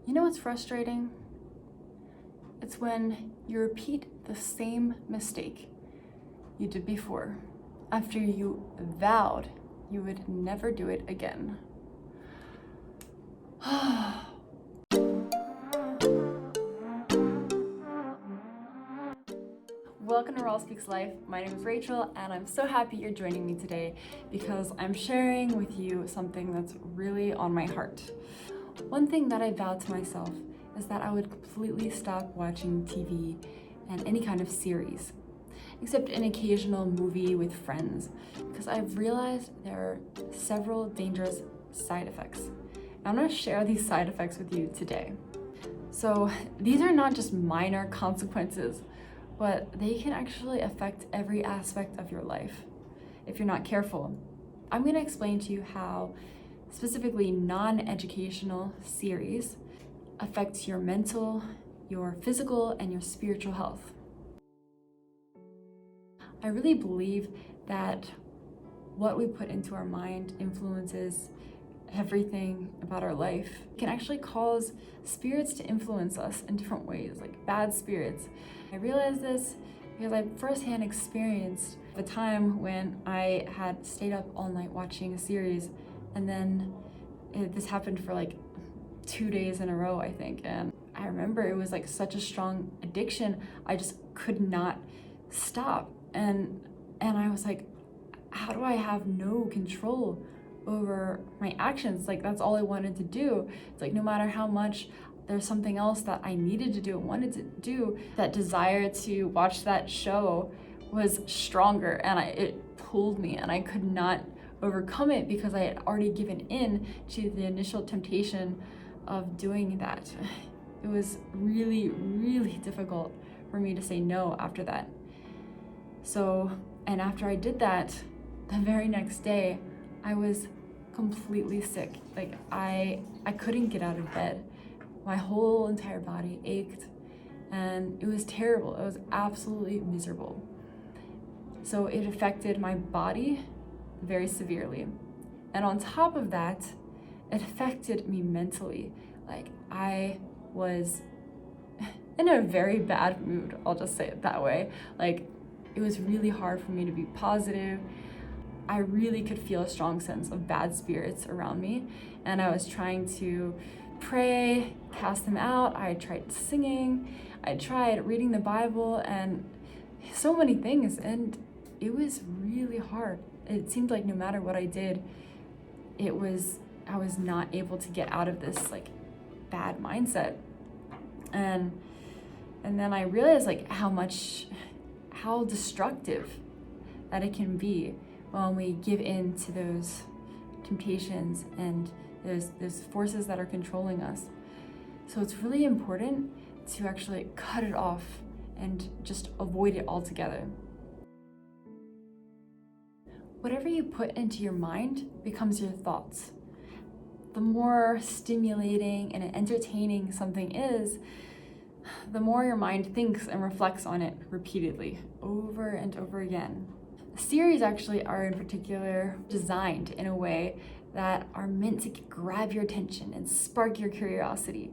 You know what's frustrating? It's when you repeat the same mistake you did before after you vowed you would never do it again. Welcome to Raw Speaks Life. My name is Rachel, and I'm so happy you're joining me today because I'm sharing with you something that's really on my heart. One thing that I vowed to myself is that I would completely stop watching TV and any kind of series, except an occasional movie with friends, because I've realized there are several dangerous side effects. I'm going to share these side effects with you today. So these are not just minor consequences, but they can actually affect every aspect of your life if you're not careful. I'm going to explain to you how specifically non-educational series affects your mental, your physical, and your spiritual health. I really believe that what we put into our mind influences everything about our life. It can actually cause spirits to influence us in different ways, like bad spirits. I realized this because I firsthand experienced a time when I had stayed up all night watching a series, and then this happened for like 2 days in a row, I think. And I remember it was like such a strong addiction. I just could not stop. And I was like, how do I have no control over my actions? Like, that's all I wanted to do. It's like, no matter how much there's something else that I needed to do and wanted to do, that desire to watch that show was stronger, and it pulled me, and I could not overcome it because I had already given in to the initial temptation of doing that. It was really, really difficult for me to say no after that. So, and after I did that, the very next day, I was completely sick. Like, I couldn't get out of bed. My whole entire body ached, and it was terrible. It was absolutely miserable. So it affected my body very severely. And on top of that, it affected me mentally. Like, I was in a very bad mood, I'll just say it that way. Like, it was really hard for me to be positive. I really could feel a strong sense of bad spirits around me, and I was trying to pray, cast them out. I tried singing, I tried reading the Bible, and so many things, and it was really hard. It seemed like no matter what I did, I was not able to get out of this like bad mindset. And then I realized like how destructive that it can be when we give in to those temptations and those forces that are controlling us. So it's really important to actually cut it off and just avoid it altogether. Whatever you put into your mind becomes your thoughts. The more stimulating and entertaining something is, the more your mind thinks and reflects on it repeatedly, over and over again. Series actually are in particular designed in a way that are meant to grab your attention and spark your curiosity.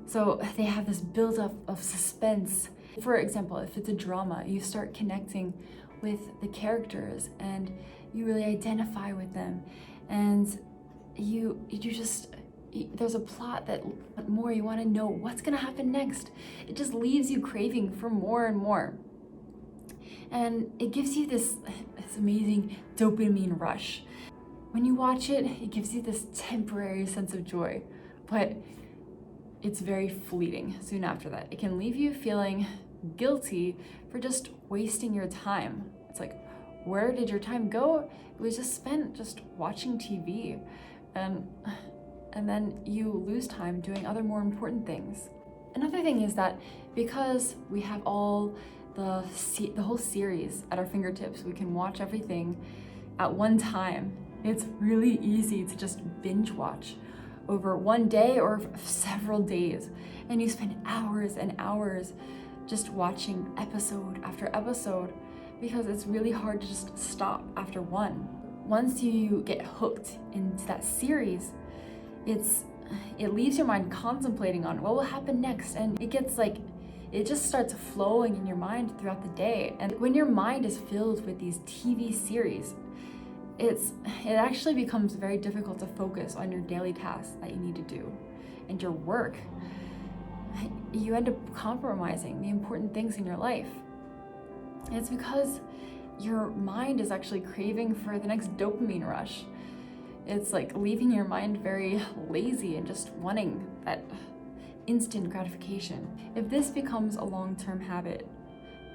So they have this buildup of suspense. For example, if it's a drama, you start connecting with the characters and you really identify with them, and there's a plot that more you want to know what's going to happen next. It just leaves you craving for more and more. And it gives you this amazing dopamine rush. When you watch it, it gives you this temporary sense of joy, but it's very fleeting soon after that. It can leave you feeling guilty for just wasting your time. It's like, where did your time go? It was just spent just watching TV. And then you lose time doing other more important things. Another thing is that because we have all the whole series at our fingertips, we can watch everything at one time. It's really easy to just binge watch over one day or several days, and you spend hours and hours just watching episode after episode because it's really hard to just stop after one. Once you get hooked into that series, it's it leaves your mind contemplating on what will happen next, and it just starts flowing in your mind throughout the day. And when your mind is filled with these TV series, it actually becomes very difficult to focus on your daily tasks that you need to do and your work. You end up compromising the important things in your life. And it's because your mind is actually craving for the next dopamine rush. It's like leaving your mind very lazy and just wanting that instant gratification. If this becomes a long-term habit,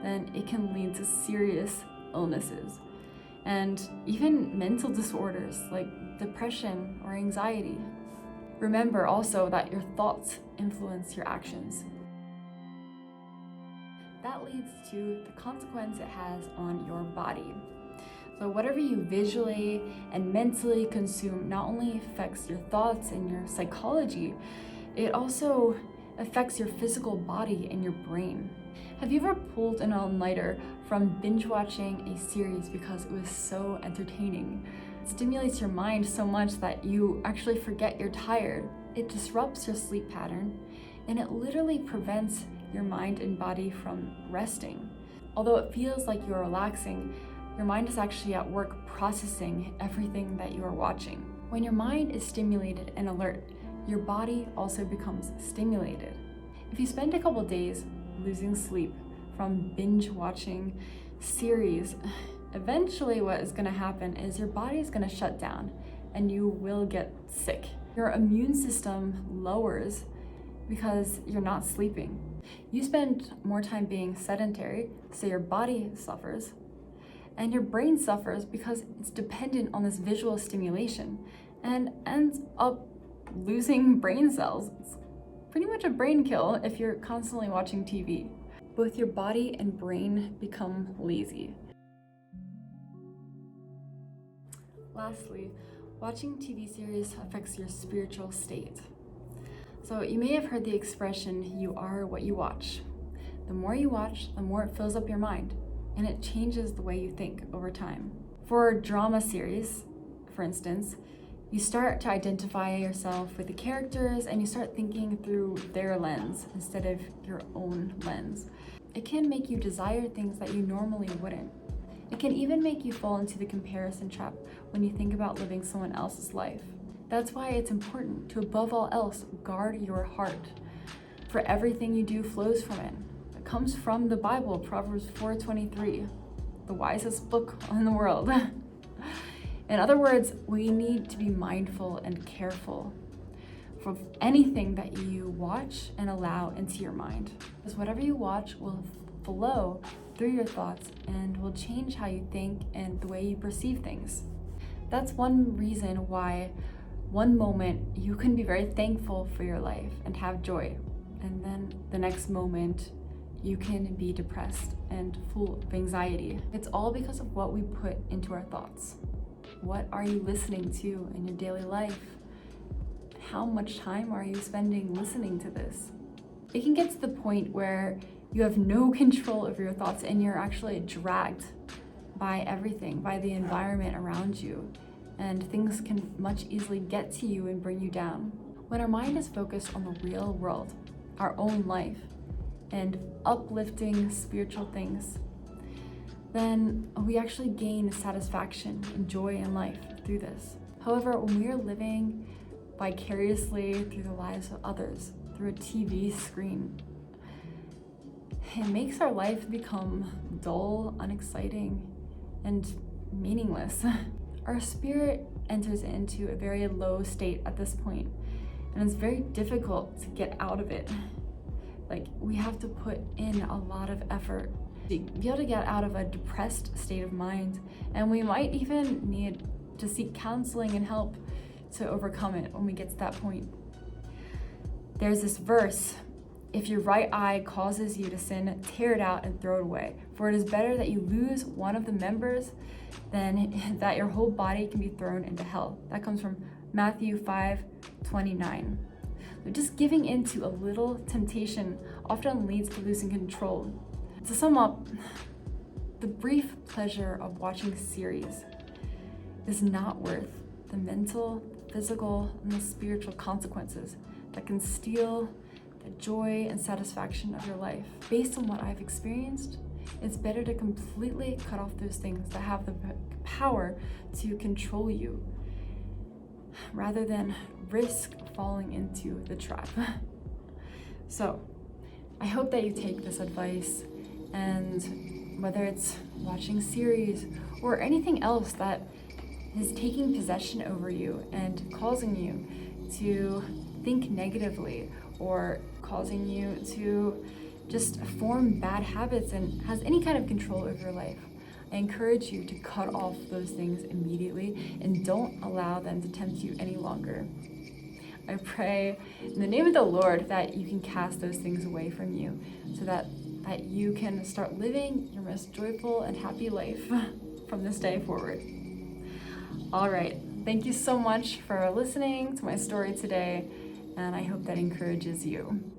then it can lead to serious illnesses and even mental disorders like depression or anxiety. Remember also that your thoughts influence your actions. That leads to the consequence it has on your body. So whatever you visually and mentally consume not only affects your thoughts and your psychology, it also affects your physical body and your brain. Have you ever pulled an all-nighter from binge watching a series because it was so entertaining? It stimulates your mind so much that you actually forget you're tired. It disrupts your sleep pattern, and it literally prevents your mind and body from resting. Although it feels like you're relaxing, your mind is actually at work processing everything that you are watching. When your mind is stimulated and alert, your body also becomes stimulated. If you spend a couple days losing sleep from binge watching series, eventually what is going to happen is your body is going to shut down and you will get sick. Your immune system lowers because you're not sleeping. You spend more time being sedentary, so your body suffers, and your brain suffers because it's dependent on this visual stimulation and ends up losing brain cells. It's pretty much a brain kill if you're constantly watching TV. Both your body and brain become lazy. Lastly, watching TV series affects your spiritual state. So you may have heard the expression, you are what you watch. The more you watch, the more it fills up your mind, and it changes the way you think over time. For a drama series, for instance, you start to identify yourself with the characters and you start thinking through their lens instead of your own lens. It can make you desire things that you normally wouldn't. It can even make you fall into the comparison trap when you think about living someone else's life. That's why it's important to, above all else, guard your heart. For everything you do flows from it. It comes from the Bible, Proverbs 4:23, the wisest book in the world. In other words, we need to be mindful and careful for anything that you watch and allow into your mind. Because whatever you watch will flow through your thoughts and will change how you think and the way you perceive things. That's one reason why one moment you can be very thankful for your life and have joy, and then the next moment you can be depressed and full of anxiety. It's all because of what we put into our thoughts. What are you listening to in your daily life? How much time are you spending listening to this? It can get to the point where you have no control over your thoughts and you're actually dragged by everything, by the environment around you, and things can much easily get to you and bring you down. When our mind is focused on the real world, our own life, and uplifting spiritual things, then we actually gain satisfaction and joy in life through this. However, when we are living vicariously through the lives of others, through a TV screen, it makes our life become dull, unexciting, and meaningless. Our spirit enters into a very low state at this point, and it's very difficult to get out of it. Like, we have to put in a lot of effort to be able to get out of a depressed state of mind, and we might even need to seek counseling and help to overcome it when we get to that point. There's this verse, if your right eye causes you to sin, tear it out and throw it away. For it is better that you lose one of the members than that your whole body can be thrown into hell. That comes from Matthew 5:29. Just giving into a little temptation often leads to losing control. To sum up, the brief pleasure of watching a series is not worth the mental, physical and the spiritual consequences that can steal the joy and satisfaction of your life. Based on what I've experienced, it's better to completely cut off those things that have the power to control you rather than risk falling into the trap. So I hope that you take this advice, and whether it's watching series or anything else that is taking possession over you and causing you to think negatively or causing you to just form bad habits and has any kind of control over your life, I encourage you to cut off those things immediately and don't allow them to tempt you any longer. I pray in the name of the Lord that you can cast those things away from you so that you can start living your most joyful and happy life from this day forward. All right, thank you so much for listening to my story today, and I hope that encourages you.